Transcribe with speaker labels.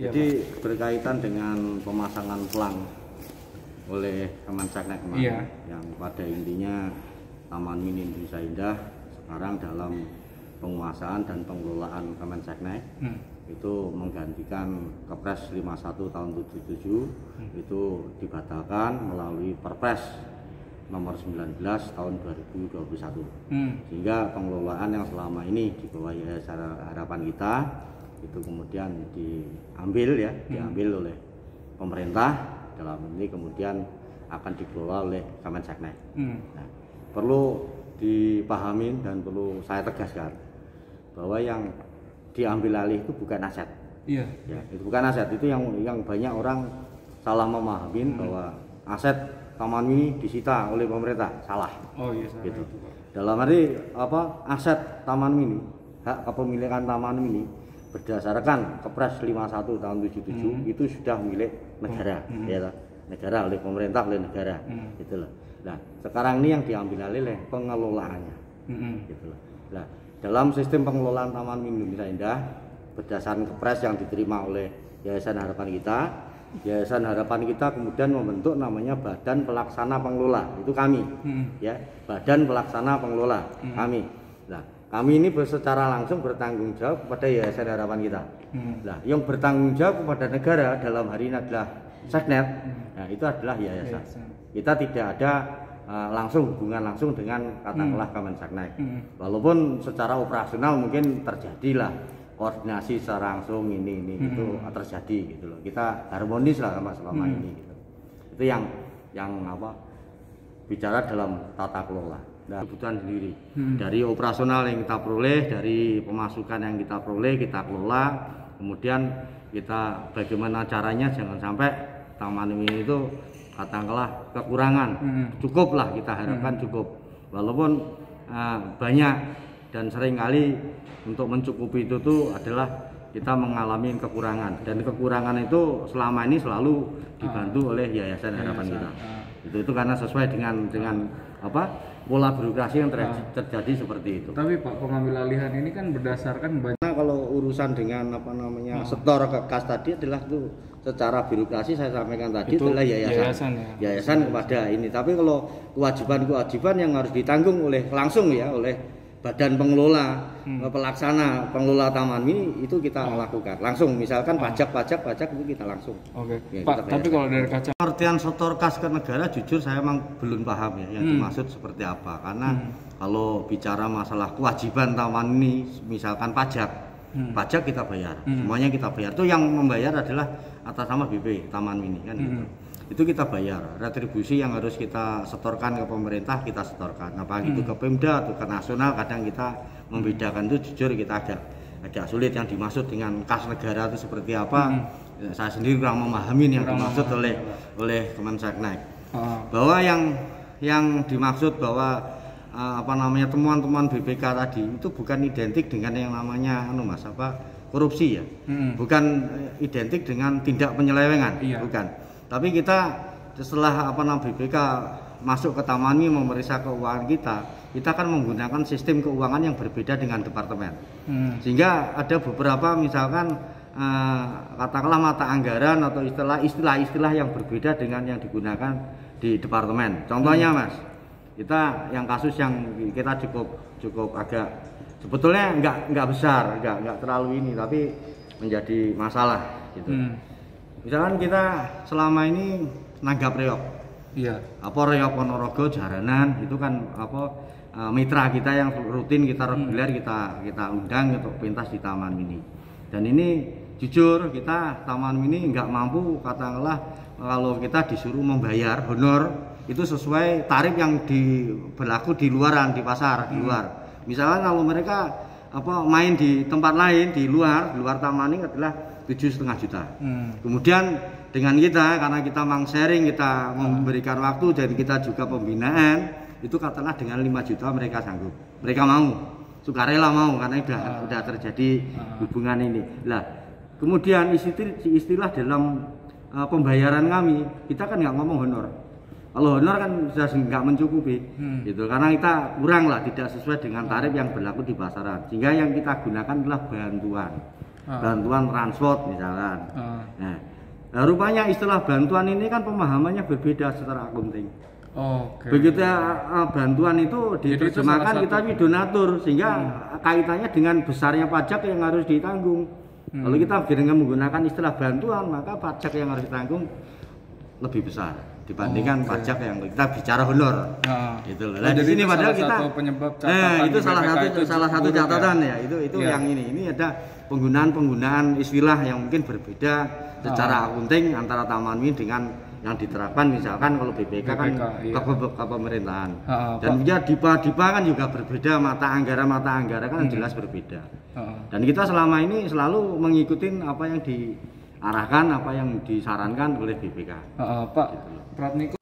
Speaker 1: Jadi berkaitan dengan pemasangan pelang oleh Kemenseknek kemarin, yang pada intinya Taman Mini Indonesia Indah sekarang dalam penguasaan dan pengelolaan Kemenseknek itu menggantikan Kepres 51 tahun 77 itu dibatalkan melalui Perpres nomor 19 tahun 2021 sehingga pengelolaan yang selama ini di bawah Yayasan Harapan Kita itu kemudian diambil oleh pemerintah, dalam ini kemudian akan dikelola oleh Kemenseknek. Nah, perlu dipahami dan perlu saya tegaskan bahwa yang diambil alih itu bukan aset. Ya, itu bukan aset, itu yang banyak orang salah memahami bahwa aset taman ini disita oleh pemerintah, salah. Salah gitu. Dalam arti apa? Aset taman mini, hak kepemilikan taman mini berdasarkan Kepres 51 tahun 77 itu sudah milik negara, ya, negara oleh pemerintah, oleh negara, gitu loh. Nah, sekarang ini yang diambil alih oleh pengelolaannya, gitu loh. Nah, dalam sistem pengelolaan Taman Mini Indonesia Indah berdasarkan Kepres yang diterima oleh Yayasan Harapan Kita, Yayasan Harapan Kita kemudian membentuk namanya Badan Pelaksana Pengelola, itu kami, ya, Badan Pelaksana Pengelola, kami. Nah, kami ini secara langsung bertanggung jawab kepada Yayasan Harapan Kita. Nah, yang bertanggung jawab kepada negara dalam hari ini adalah Seknet. Nah, itu adalah yayasan. Kita tidak ada hubungan langsung dengan katakanlah Kemenseknek. Walaupun secara operasional mungkin terjadilah koordinasi secara langsung ini itu terjadi gitu loh. Kita harmonis lah selama ini gitu. Itu yang apa? Bicara dalam tata kelola. Nah, kebutuhan sendiri dari operasional yang kita peroleh, dari pemasukan yang kita peroleh, kita kelola, kemudian kita bagaimana caranya jangan sampai taman ini itu katakanlah kekurangan, cukup lah, kita harapkan cukup, walaupun banyak dan seringkali untuk mencukupi itu tuh adalah kita mengalami kekurangan, dan kekurangan itu selama ini selalu dibantu oleh Yayasan Harapan Kita. Itu karena sesuai dengan apa pola birokrasi yang terjadi seperti itu.
Speaker 2: Tapi Pak, pengambil alihan ini kan berdasarkan banyak.
Speaker 1: Nah, kalau urusan dengan apa namanya setor ke kas tadi adalah itu secara birokrasi saya sampaikan tadi itu adalah yayasan kepada ini. Tapi kalau kewajiban yang harus ditanggung langsung oleh badan pengelola pelaksana pengelola taman ini itu kita lakukan langsung, misalkan pajak itu kita langsung.
Speaker 2: Ya, Pak, tapi kalau dari kaca
Speaker 1: pengertian setor kas ke negara jujur saya memang belum paham ya yang dimaksud seperti apa, karena kalau bicara masalah kewajiban taman ini misalkan pajak kita bayar, semuanya kita bayar, itu yang membayar adalah atas nama BP Taman Mini kan gitu. Itu kita bayar, retribusi yang harus kita setorkan ke pemerintah kita setorkan, apa itu ke Pemda atau ke nasional, kadang kita membedakan itu jujur kita agak sulit yang dimaksud dengan kas negara itu seperti apa. Saya sendiri kurang memahami yang dimaksud oleh Kemenseknek. Bahwa yang dimaksud bahwa apa namanya temuan-temuan BPK tadi itu bukan identik dengan yang namanya korupsi ya, bukan identik dengan tindak penyelewengan, bukan. Tapi kita setelah BPK masuk ke taman ini memeriksa keuangan kita kan menggunakan sistem keuangan yang berbeda dengan departemen. Sehingga ada beberapa misalkan katakanlah mata anggaran atau istilah-istilah yang berbeda dengan yang digunakan di departemen. Contohnya Mas, kita yang kasus yang kita cukup agak sebetulnya nggak besar, nggak terlalu ini, tapi menjadi masalah gitu. Misalkan kita selama ini nanggap reok, reok Ponorogo, Jaranan, itu kan mitra kita yang rutin kita reguler kita undang untuk pentas di taman mini. Dan ini jujur kita taman mini nggak mampu katakanlah kalau kita disuruh membayar honor itu sesuai tarif yang berlaku di luaran, di pasar, di luar. Misalkan kalau mereka main di tempat lain di luar taman ini adalah 7,5 juta. Kemudian dengan kita, karena kita mang sharing, kita memberikan waktu dan kita juga pembinaan, itu katakanlah dengan 5 juta mereka sanggup. Mereka mau, sukarela mau, karena sudah terjadi hubungan ini. Nah, kemudian istilah dalam pembayaran kami, kita kan nggak ngomong honor. Kalau honor kan sudah nggak mencukupi, gitu. Karena kita kurang lah, tidak sesuai dengan tarif yang berlaku di pasaran. Sehingga yang kita gunakan adalah bantuan. bantuan transport misalkan. Nah, rupanya istilah bantuan ini kan pemahamannya berbeda secara akunting. Begitu bantuan itu diterjemahkan kita donatur, sehingga kaitannya dengan besarnya pajak yang harus ditanggung. Kalau kita menggunakan istilah bantuan, maka pajak yang harus ditanggung lebih besar dibandingkan pajak yang kita bicara honor. Gitu loh. Nah, di sini padahal kita itu salah satu catatan ya. Itu yang ini ada penggunaan istilah yang mungkin berbeda secara akunting antara Taman Mini dengan yang diterapkan misalkan kalau BPK kan ke pemerintahan. Dan ya DIPA kan juga berbeda, mata anggara kan jelas berbeda. Dan kita selama ini selalu mengikuti apa yang diarahkan, apa yang disarankan oleh BPK.
Speaker 2: Pak Pratmiko